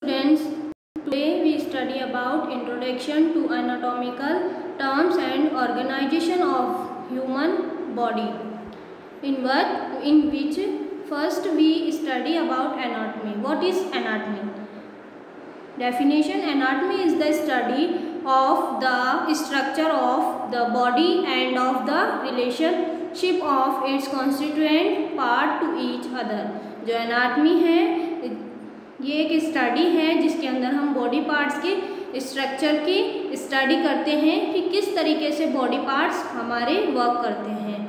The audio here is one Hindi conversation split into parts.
Students, today we study about introduction to anatomical terms and organization of human body. In which first we study about anatomy. What is anatomy? Definition: anatomy is the study of the structure of the body and of the relationship of its constituent part to each other. जो एनाटमी है ये एक स्टडी है जिसके अंदर हम बॉडी पार्ट्स के स्ट्रक्चर की स्टडी करते हैं कि किस तरीके से बॉडी पार्ट्स हमारे वर्क करते हैं.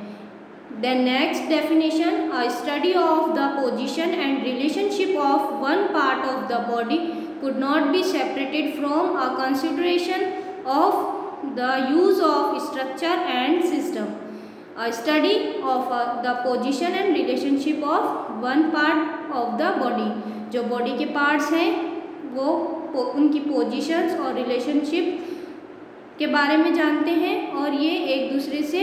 Then next definition: a study of the position and relationship of one part of the body could not be separated from a consideration of the use of structure and system. A study of the position and relationship of one part of the body. जो बॉडी के पार्ट्स हैं वो उनकी पोजीशंस और रिलेशनशिप के बारे में जानते हैं और ये एक दूसरे से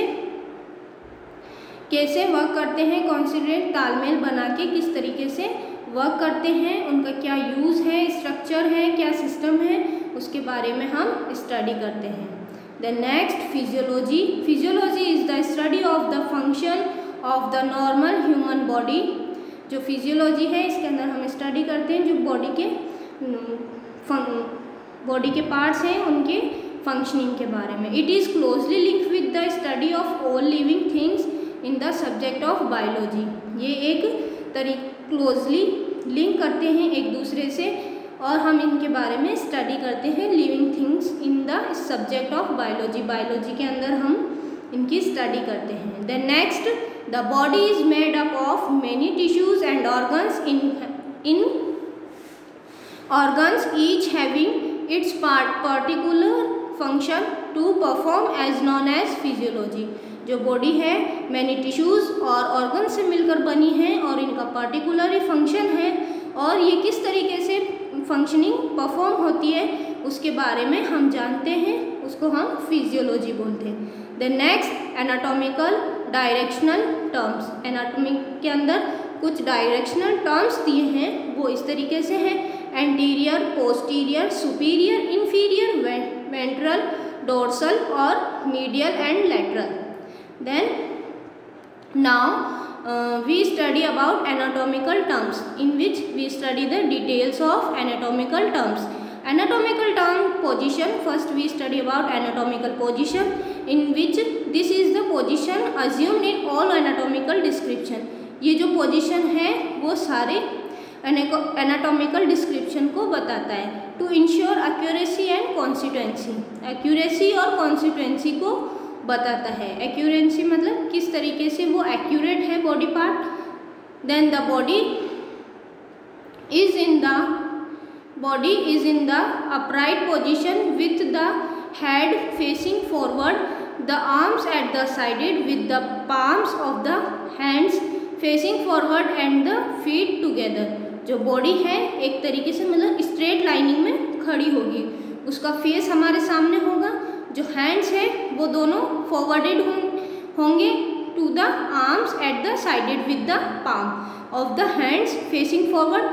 कैसे वर्क करते हैं, कॉन्सिडरेट तालमेल बना के किस तरीके से वर्क करते हैं, उनका क्या यूज़ है, स्ट्रक्चर है, क्या सिस्टम है, उसके बारे में हम स्टडी करते हैं. Then next physiology. Physiology is the study of the function of the normal human body. जो फिजियोलॉजी है इसके अंदर हम स्टडी करते हैं जो बॉडी के पार्ट्स हैं उनके फंक्शनिंग के बारे में. It is closely linked with the study of all living things in the subject of biology. ये एक क्लोजली लिंक करते हैं एक दूसरे से और हम इनके बारे में स्टडी करते हैं living things in the subject of biology. Biology के अंदर हम इनकी स्टडी करते हैं. Then next, the body is made up of many tissues and organs in organs each having its particular function to perform as known as physiology. जो बॉडी है मैनी टिश्यूज़ और ऑर्गन से मिलकर बनी है और इनका पर्टिकुलर फंक्शन है और ये किस तरीके से फंक्शनिंग परफॉर्म होती है उसके बारे में हम जानते हैं, उसको हम फिजियोलॉजी बोलते हैं. Then next, anatomical directional terms. Anatomy के अंदर कुछ डायरेक्शनल टर्म्स दिए हैं वो इस तरीके से हैं: anterior, posterior, superior, inferior, ventral, dorsal और medial and lateral. Then now we study about anatomical terms in which we study the details of anatomical terms. Anatomical term position. First we study about anatomical position in which this is the position assumed in all anatomical description. ये जो position है वो सारे anatomical description को बताता है. To ensure accuracy and consistency. Accuracy और consistency को बताता है. एक्यूरेंसी मतलब किस तरीके से वो एक्यूरेट है body part. Then the body is in the upright position with the head facing forward, the arms at the sided with the palms of the hands facing forward and the feet together. जो बॉडी है एक तरीके से मतलब स्ट्रेट लाइनिंग में खड़ी होगी, उसका फेस हमारे सामने होगा, जो हैंड्स है वो दोनों फॉरवर्डेड होंगे to the arms at the sided with the palm of the hands facing forward.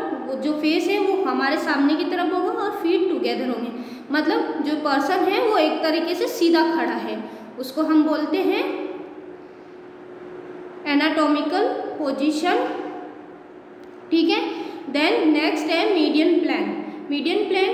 जो फेस है वो हमारे सामने की तरफ होगा और फीट टुगेदर होंगे, मतलब जो पर्सन है वो एक तरीके से सीधा खड़ा है, उसको हम बोलते हैं एनाटॉमिकल पोजीशन. ठीक है. देन नेक्स्ट है मीडियन प्लेन. मीडियन प्लेन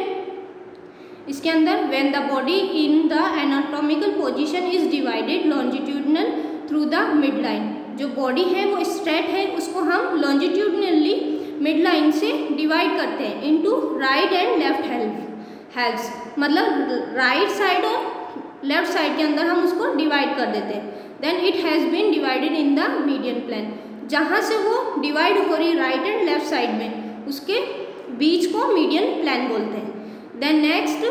इसके अंदर when the body in the anatomical position is divided longitudinal through the mid line. जो बॉडी है वो स्ट्रेट है, उसको हम लॉन्जिट्यूडनली मिड लाइन से डिवाइड करते हैं into right and left helps. मतलब राइट साइड और लेफ्ट साइड के अंदर हम उसको डिवाइड कर देते हैं. Then it has been divided in the median plane. जहाँ से वो डिवाइड हो रही राइट एंड लेफ्ट साइड में उसके बीच को मीडियन प्लेन बोलते हैं. Then next,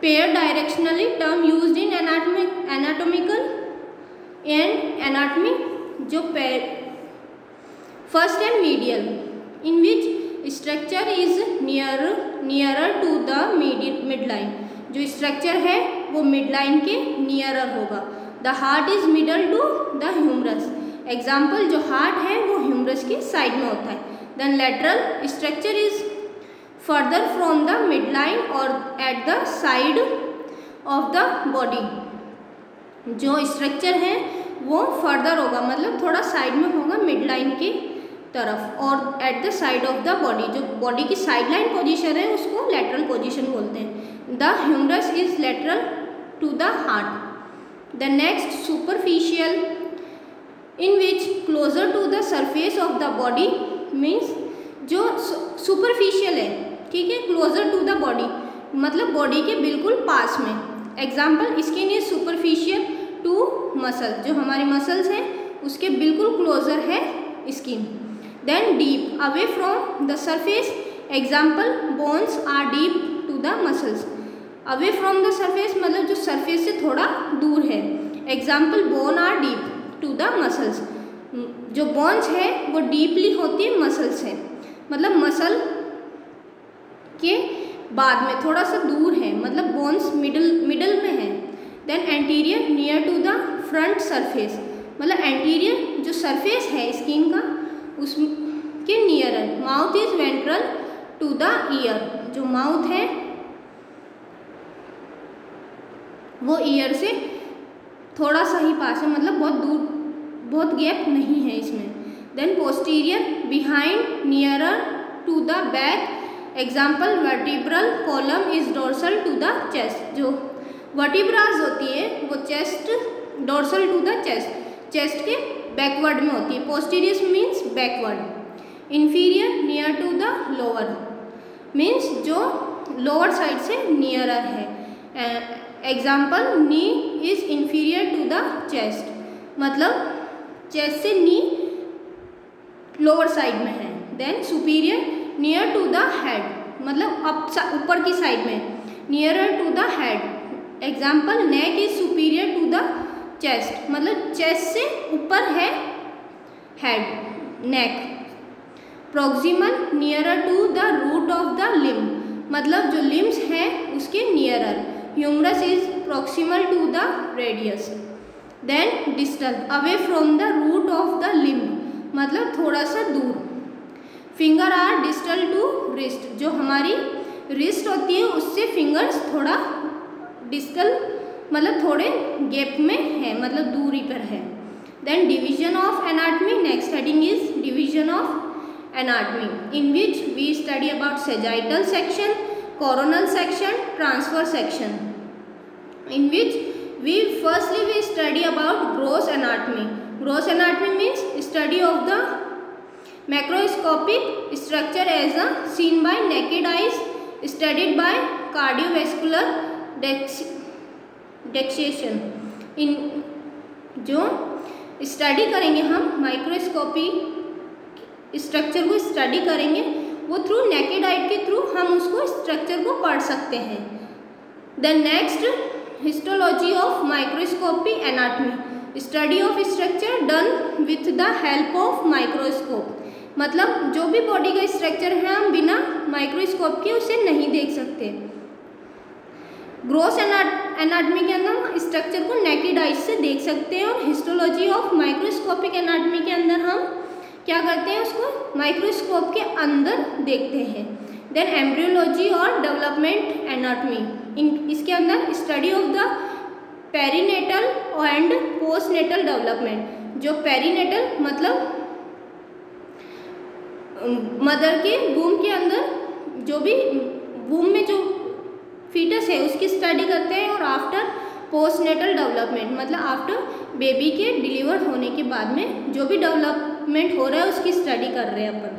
pair directionally term used in anatomical and anatomy. जो pair first and medial in which structure is nearer to the midline. जो structure है वो midline के nearer होगा. The heart is middle to the humerus. Example जो हार्ट है वो ह्यूमरस साइड में होता है। Then lateral structure is further from the mid line और at the side of the body. जो स्ट्रक्चर है वो फर्दर होगा, मतलब थोड़ा साइड में होगा मिड लाइन की तरफ, और at the side of the body, जो बॉडी की साइड लाइन पोजिशन है उसको लेटरल पोजिशन बोलते हैं। The humerus is lateral to the heart. The next superficial in which closer to the surface of the body means जो सुपरफिशियल है, ठीक है, क्लोजर टू द बॉडी मतलब बॉडी के बिल्कुल पास में। Example, skin is superficial to muscle, जो हमारी मसल्स हैं उसके बिल्कुल क्लोजर है skin. Then deep away from the surface, example bones are deep to the muscles. Away from the surface मतलब जो सरफेस से थोड़ा दूर है। Example bone are deep to the muscles, जो बोन्स है वो डीपली होती है मसल से, मतलब मसल के बाद में थोड़ा सा दूर है, मतलब बोन्स मिडल में है। Then anterior near to the front surface, मतलब एंटीरियर जो सरफेस है स्किन का उसके नियर है। Mouth is ventral to the ear, जो माउथ है वो ईयर से थोड़ा सा ही पास है, मतलब बहुत दूर, बहुत गैप नहीं है इसमें। Then posterior behind nearer to the back, example vertebral column is dorsal to the chest, जो वर्टिब्रास होती है वो chest, dorsal to the chest, chest के बैकवर्ड में होती है। Posterior means backward. Inferior near to the lower means जो लोअर साइड से नियरर है। Example knee is inferior to the chest, मतलब चेस्ट से नी लोअर साइड में है। Then superior near to the head, मतलब ऊपर की साइड में, nearer to the head. Example neck is superior to the chest, मतलब चेस्ट से ऊपर है head, neck. Proximal nearer to the root of the limb, मतलब जो लिम्स है उसके nearer. Humerus is proximal to the radius. Then distal away from the root of the limb, मतलब थोड़ा सा दूर। Finger are distal to wrist, जो हमारी रिस्ट होती है उससे फिंगर्स थोड़ा डिस्टल, मतलब थोड़े गैप में है, मतलब दूरी पर है। Then division of anatomy, next heading is division of anatomy in which we study about sagittal section, coronal section, transfer section, in which we study about gross anatomy. Gross anatomy means study of the macroscopic structure as seen by naked eyes, studied by cardiovascular dissection. in जो स्टडी करेंगे हम माइक्रोस्कोपी स्ट्रक्चर को स्टडी करेंगे, वो थ्रू नेकेड आइट के थ्रू हम उसको स्ट्रक्चर को पढ़ सकते हैं। Then next histology of microscopy anatomy, study of structure done with the help of microscope, मतलब जो भी बॉडी का स्ट्रक्चर है हम बिना माइक्रोस्कोप के उसे नहीं देख सकते। ग्रोस एनाटमी के अंदर हम स्ट्रक्चर को नेकेड आइज से देख सकते हैं, और हिस्टोलॉजी ऑफ माइक्रोस्कोपिक एनाटमी के अंदर हम क्या करते हैं, उसको माइक्रोस्कोप के अंदर देखते हैं। देन एम्ब्रियोलॉजी और डेवलपमेंट एनाटमी, इसके अंदर study of the perinatal and postnatal development, जो पेरीनेटल मतलब मदर के वूम के अंदर जो भी वूम में जो फीटस है उसकी स्टडी करते हैं, और आफ्टर पोस्टनेटल डेवलपमेंट मतलब आफ्टर बेबी के डिलीवर होने के बाद में जो भी डेवलपमेंट हो रहा है उसकी स्टडी कर रहे हैं अपन।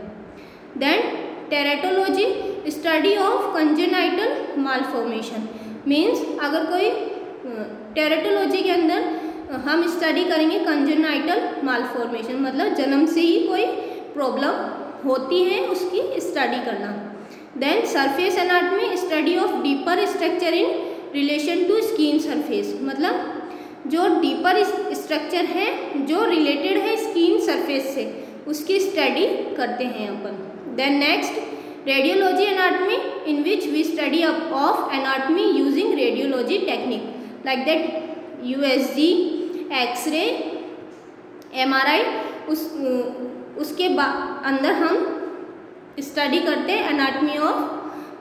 Then teratology, study of congenital malformation, means अगर कोई टेरेटोलॉजी के अंदर हम स्टडी करेंगे कंजेनाइटल मालफॉर्मेशन, मतलब जन्म से ही कोई प्रॉब्लम होती है उसकी स्टडी करना। Then surface anatomy, study of deeper structure in relation to skin surface, मतलब जो डीपर स्ट्रक्चर है जो रिलेटेड है स्किन सरफेस से उसकी स्टडी करते हैं अपन। Then next radiology anatomy, in which we study of anatomy using radiology technique like that USG, X-ray, MRI, उसके अंदर हम स्टडी करते हैं एनाटमी ऑफ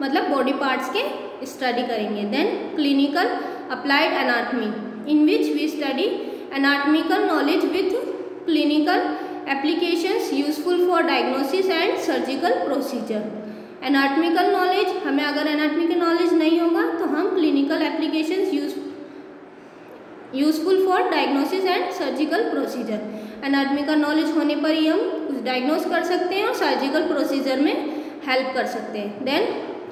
मतलब बॉडी पार्ट्स के स्टडी करेंगे। Then clinical applied anatomy in which we study anatomical knowledge with clinical applications useful for diagnosis and surgical procedure. Anatomical knowledge, हमें अगर एनाटमिकल नॉलेज नहीं होगा तो हम clinical applications useful for diagnosis and surgical procedure. Anatomical knowledge होने पर ही हम कुछ डायग्नोस कर सकते हैं और सर्जिकल प्रोसीजर में हेल्प कर सकते हैं। Then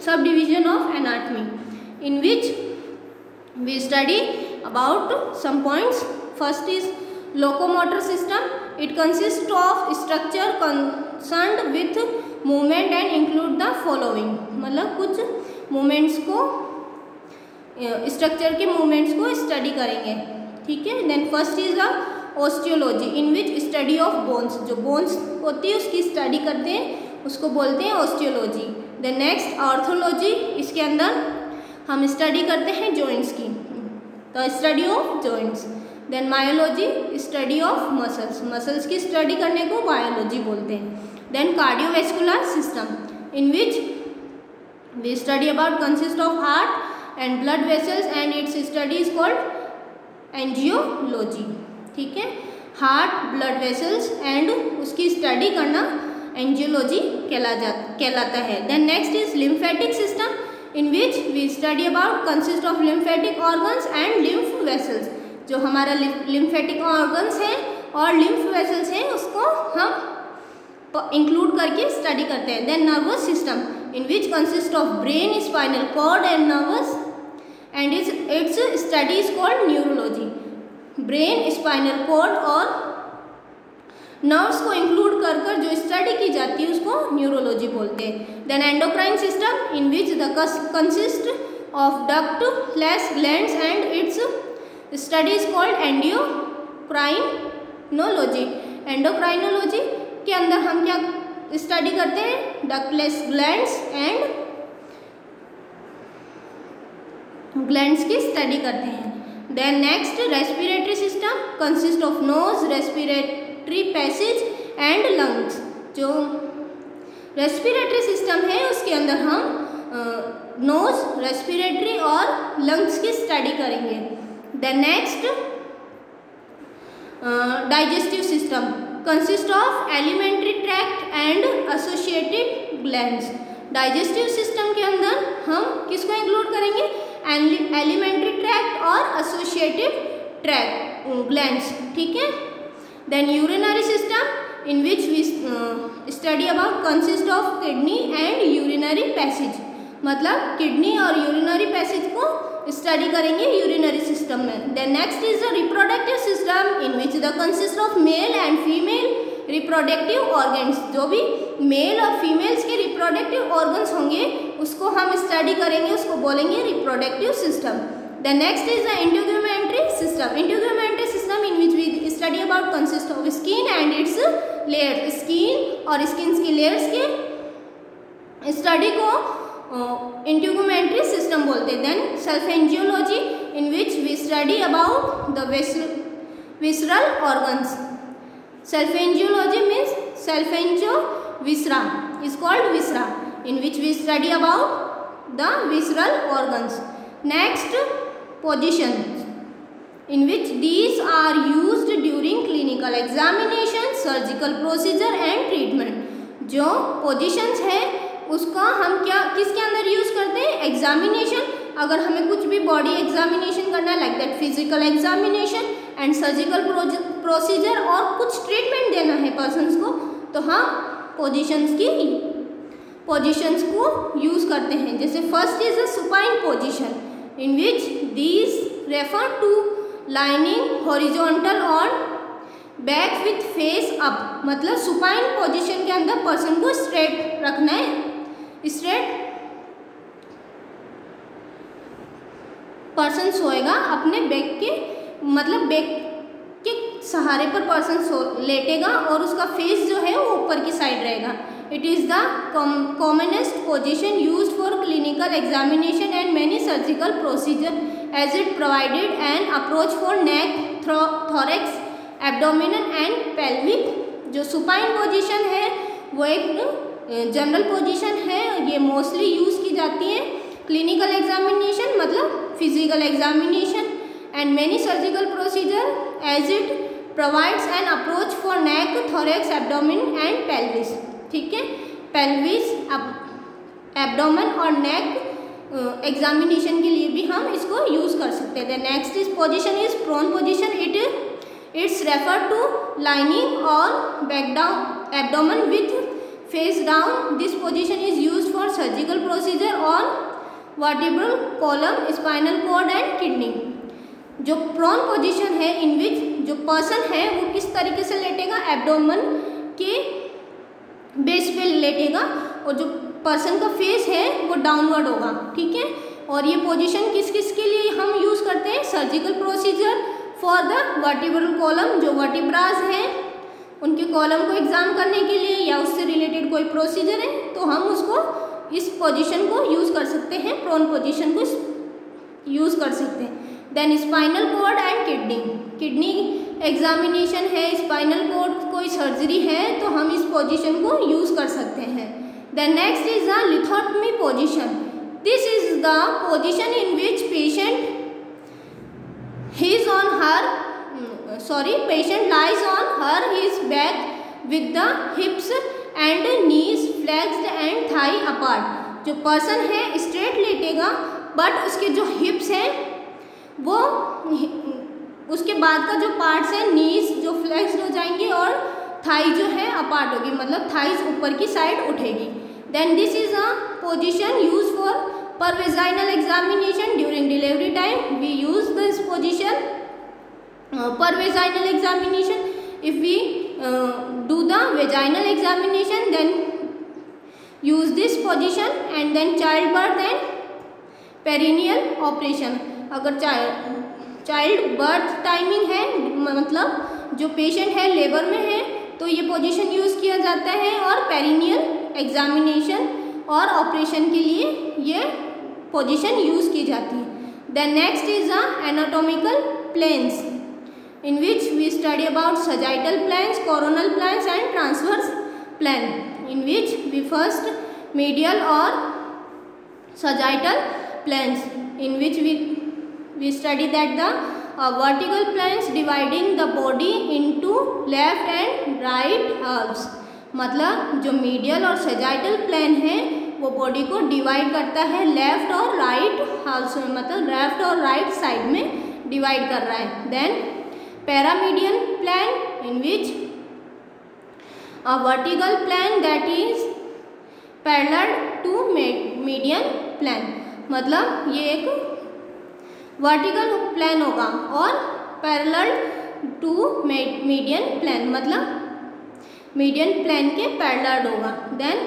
subdivision of anatomy in which we study about some points. First is locomotor system. It consist of structure concerned with movement and include the following, मतलब कुछ मूवमेंट्स को, स्ट्रक्चर के मूवमेंट्स को स्टडी करेंगे, ठीक है। Then first is the osteology in which study of bones, जो बोन्स होती है उसकी स्टडी करते हैं, उसको बोलते हैं ऑस्टियोलॉजी। देन नेक्स्ट ऑर्थोलॉजी, इसके अंदर हम स्टडी करते हैं जॉइंट्स की, तो study of joints. Then myology, study of muscles, muscles की स्टडी करने को बायोलॉजी बोलते हैं। Then cardiovascular system in which we study about consist of heart and blood vessels and its study is called angiology, ठीक है। हार्ट, ब्लड वेसल्स एंड उसकी स्टडी करना एंजियोलॉजी कहलाता है। Then next is lymphatic system in which we study about consist of lymphatic organs and lymph vessels, जो हमारा लिम्फेटिक ऑर्गन्स हैं और लिम्फ वेसल्स हैं उसको हम इंक्लूड करके स्टडी करते हैं। Then nervous system in which consist of brain, spinal cord and nervous and its study is called neurology. Brain, spinal cord और नर्व्स को इंक्लूड कर कर जो स्टडी की जाती है उसको न्यूरोलॉजी बोलते हैं। Then endocrine system in which the consist of duct, flash, glands and its study is called endocrinology. Endocrinology के अंदर हम क्या स्टडी करते हैं? डक्टलेस ग्लैंड्स एंड ग्लैंड्स की स्टडी करते हैं। Then next respiratory system consist of nose, respiratory passage and lungs. जो रेस्पिरेटरी सिस्टम है उसके अंदर हम नोज, रेस्पिरेटरी और लंग्स की स्टडी करेंगे। Then next digestive system consist of alimentary tract and associated glands. Digestive system के अंदर हम किसको इंक्लूड करेंगे? एलिमेंट्री ट्रैक्ट और एसोसिएटेड ट्रैक्ट ग्लैंड्स, ठीक है। Then urinary system in which we study about consist of kidney and urinary passage, मतलब किडनी और यूरिनरी पैसेज को स्टडी करेंगे यूरिनरी सिस्टम में। Then next is the reproductive system in which the consist of male and female reproductive organs. जो भी मेल और फीमेल्स के रिप्रोडक्टिव ऑर्गन्स होंगे उसको हम स्टडी करेंगे, उसको बोलेंगे reproductive system. Then next is the integumentary system. Integumentary system in which we study about consist of skin and its layer. Skin और स्किन की लेयर्स के स्टडी को इंटीग्यूमेंट्री सिस्टम बोलते हैं। Then splanchnology in which we study about the visceral organs. Splanchnology means splanchno viscera is called viscera in which we study about the visceral organs. Next, positions in which these are used during clinical examination, surgical procedure and treatment. जो positions है उसका हम क्या किसके अंदर यूज करते हैं? एग्जामिनेशन। अगर हमें कुछ भी बॉडी एग्जामिनेशन करना है like that physical examination and surgical procedure और कुछ ट्रीटमेंट देना है पर्सन्स को, तो हम पोजीशंस को यूज करते हैं। जैसे first is a supine position in which these refer to lining horizontal on back with face up, मतलब सुपाइन पोजीशन के अंदर पर्सन को स्ट्रेट रखना है। स्ट्रेट पर्सन सोएगा अपने बैक के, मतलब बैक के सहारे पर पर्सन लेटेगा और उसका फेस जो है वो ऊपर की साइड रहेगा। It is the commonest position used for clinical examination and many surgical procedure as it provided an approach for neck, thorax, abdominal and pelvic जो सुपाइन पोजीशन है वो एक जनरल पोजीशन है, ये मोस्टली यूज़ की जाती है क्लिनिकल एग्जामिनेशन मतलब physical examination and many surgical procedure as it provides an approach for neck, thorax, abdomen and pelvis. ठीक है, पेल्विस, एब्डोमेन और नेक एग्जामिनेशन के लिए भी हम इसको यूज़ कर सकते हैं। Next is position is prone position. It's refer to lining और back down abdomen with face down. This position is used for surgical procedure on vertebral column, spinal cord and kidney. जो प्रोन पोजीशन है इन विच जो पर्सन है वो किस तरीके से लेटेगा, एब्डोमेन के बेस पे लेटेगा और जो पर्सन का फेस है वो डाउनवर्ड होगा। ठीक है, और ये पोजीशन किस किस के लिए हम यूज़ करते हैं, surgical procedure for the vertebral column, जो वर्टिब्रास हैं उनके कॉलम को एग्जाम करने के लिए या उससे रिलेटेड कोई प्रोसीजर है तो हम उसको इस पोजीशन को यूज़ कर सकते हैं, प्रोन पोजीशन को यूज़ कर सकते हैं। Then spinal cord and kidney examination है, स्पाइनल कॉर्ड कोई सर्जरी है तो हम इस पोजीशन को यूज़ कर सकते हैं। Then next is the lithotomy position. This is the position in which patient patient lies on his back with the hips and knees flexed and thigh apart। जो पर्सन है स्ट्रेट लेटेगा बट उसके जो हिप्स हैं वो उसके बाद का जो पार्ट्स है नीज जो फ्लेक्स्ड हो जाएंगे और थाई जो है अपार्ट होगी, मतलब थाइज ऊपर की साइड उठेगी। Then this is a position use for per vaginal examination during delivery time. We use this position per vaginal examination. If we do the vaginal examination then use this position and then childbirth and perineal operation। अगर चाइल्ड बर्थ टाइमिंग है मतलब जो पेशेंट है लेबर में है तो ये पोजीशन यूज़ किया जाता है और पेरिनियल एग्जामिनेशन और ऑपरेशन के लिए ये पोजीशन यूज़ की जाती है। Then next is the anatomical planes in which we study about sagittal planes, coronal planes and transverse plane, in which we first medial or sagittal planes, in which we study that the vertical planes dividing the body into left and right halves। मतलब जो मीडियल और सजाइटल प्लेन है वो बॉडी को डिवाइड करता है लेफ्ट और राइट हाल्व्स में, मतलब लेफ्ट और राइट साइड में डिवाइड कर रहा है। Then paramedian plane in which a vertical plane that is parallel to median plane, मतलब ये एक वर्टिकल प्लेन होगा और पैरेलल टू मीडियन प्लेन, मतलब मीडियन प्लेन के पैरेलल होगा। देन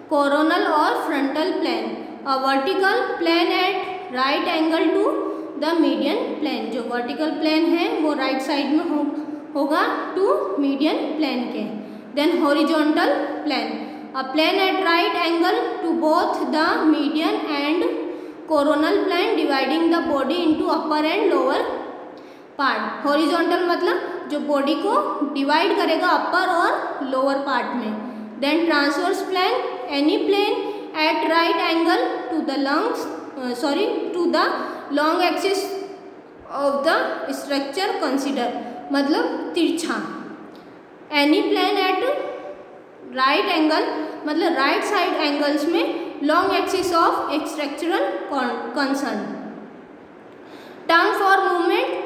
कोरोनल और frontal plane, a vertical plane at right angle to the median plane. जो वर्टिकल प्लेन है वो राइट साइड में होगा टू मीडियन प्लेन के। Then horizontal plane, a plane at right angle to both the median and coronal plane dividing the body into upper and lower part. Horizontal मतलब जो बॉडी को डिवाइड करेगा अपर और लोअर पार्ट में। Then transverse plane, any plane at right angle to the long axis of the structure consider, मतलब तिरछा। Any plane at right angle मतलब राइट साइड एंगल्स में long axis of structural concern. Term for movement,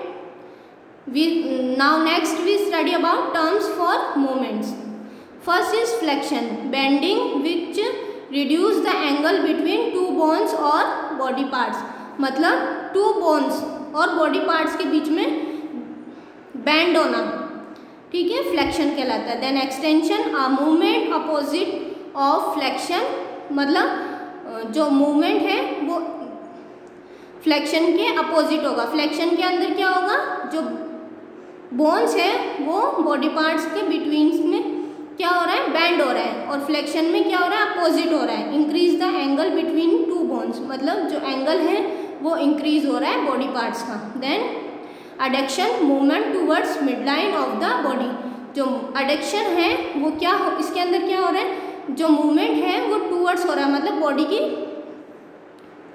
now next we study about terms for movements. First is flexion, bending which reduce the angle between two bones or body parts, मतलब two bones और body parts के बीच में bend होना, ठीक है, फ्लेक्शन कहलाता है। Then extension, a movement opposite of flexion, मतलब जो मूवमेंट है वो फ्लेक्शन के अपोजिट होगा। फ्लेक्शन के अंदर क्या होगा, जो बोन्स है वो बॉडी पार्ट्स के बिटवीन में क्या हो रहा है, बेंड हो रहा है, और फ्लेक्शन में क्या हो रहा है, अपोजिट हो रहा है। Increase the angle between two bones, मतलब जो एंगल है वो इंक्रीज हो रहा है बॉडी पार्ट्स का। Then adduction, movement towards mid line of the body, जो एडक्शन है वो क्या हो, इसके अंदर क्या हो रहा है, जो मूवमेंट है वो टूवर्ड्स हो रहा है, मतलब बॉडी की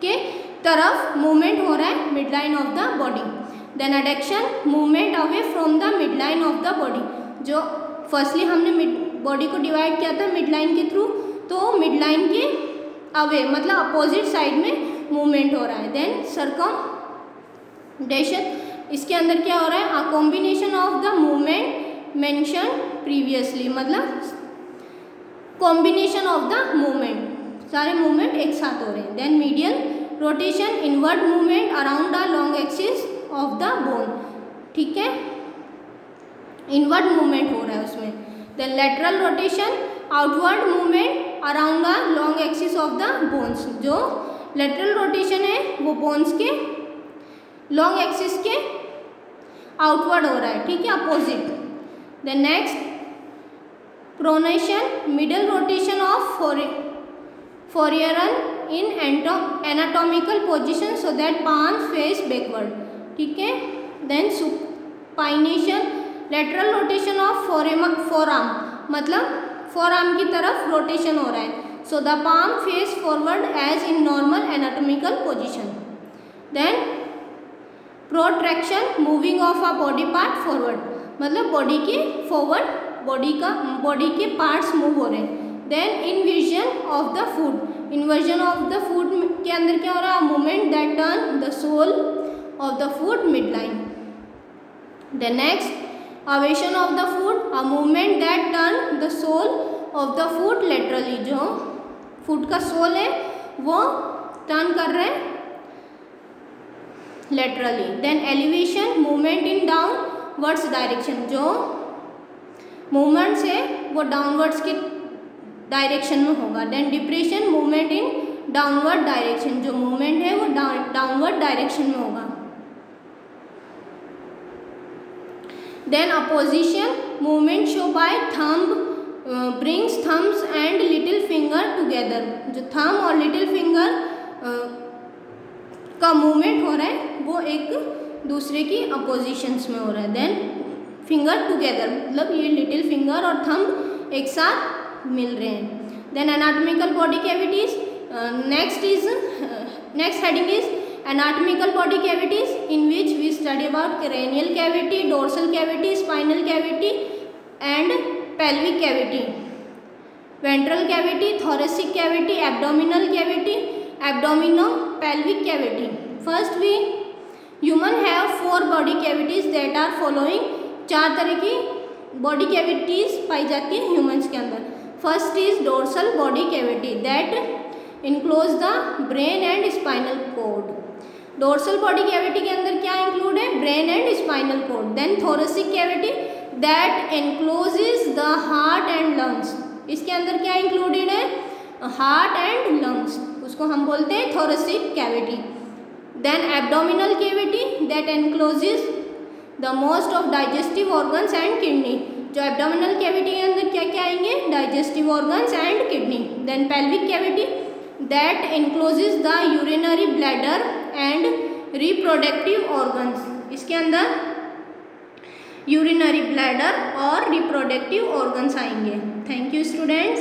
के तरफ मूवमेंट हो रहा है mid line of the body. Then adduction movement away from the mid line of the body. जो फर्स्टली हमने बॉडी को डिवाइड किया था मिड लाइन के थ्रू, तो मिड लाइन के अवे मतलब अपोजिट साइड में मूवमेंट हो रहा है। देन सर्कमडेशन, इसके अंदर क्या हो रहा है, a combination of the movement mention previously, मतलब कॉम्बिनेशन ऑफ द मूवमेंट, सारे मूवमेंट एक साथ हो रहे हैं। Then medial rotation, inward movement around the long axis of the bone, ठीक है, इनवर्ड मूवमेंट हो रहा है उसमें। Then lateral rotation, outward movement around the long axis of the bones. जो लेटरल रोटेशन है वो बोन्स के लॉन्ग एक्सिस के आउटवर्ड हो रहा है, ठीक है, opposite. Then next pronation, middle rotation of forearm in anatomical position so that palms face backward, ठीक है। Then supination, lateral rotation of forearm, मतलब फोरआर्म की तरफ रोटेशन हो रहा है, so the palm face forward as in normal anatomical position. Then protraction, moving of a body part forward, मतलब बॉडी के फॉरवर्ड बॉडी के पार्ट्स मूव हो रहे हैं। Then inversion of the foot, inversion of the foot के अंदर क्या हो रहा है, movement that turn the sole of the foot mid line. Then next eversion of the foot, a movement that turn the sole of the foot laterally, जो फुट का सोल है वो टर्न कर रहे हैं laterally. Then elevation, movement in downwards direction, जो मूवमेंट्स है वो डाउनवर्ड्स के डायरेक्शन में होगा। Then depression, movement in downward direction, जो मूवमेंट है वो डाउनवर्ड डायरेक्शन में होगा। Then opposition, movement show by thumb brings thumbs and little finger together, जो थंब और लिटिल फिंगर का मूवमेंट हो रहा है वो एक दूसरे की अपोजिशंस में हो रहा है। देन फिंगर टुगेदर, मतलब ये लिटिल फिंगर और थंब एक साथ मिल रहे हैं। Then anatomical body cavities, next heading is anatomical body cavities, in which we study about cranial cavity, dorsal cavity, spinal cavity and pelvic cavity, ventral cavity, thoracic cavity, abdominal cavity, abdominopelvic cavity. First human have 4 body cavities that are following, 4 तरह की body cavities पाई जाती है humans के अंदर। First is dorsal body cavity that enclose the brain and spinal cord। Dorsal body cavity के अंदर क्या इंक्लूड है, brain and spinal cord. Then thoracic cavity that encloses the heart and lungs, इसके अंदर क्या इंक्लूडेड है, हार्ट एंड लंग्स, उसको हम बोलते हैं thoracic cavity. Then abdominal cavity that encloses the most of digestive organs and kidney, जो एब्डोमिनल कैविटी के अंदर क्या क्या आएंगे, digestive organs and kidney. Then pelvic cavity that encloses the urinary bladder and reproductive organs, इसके अंदर यूरिनरी ब्लैडर और रिप्रोडक्टिव ऑर्गन्स आएंगे। Thank you students.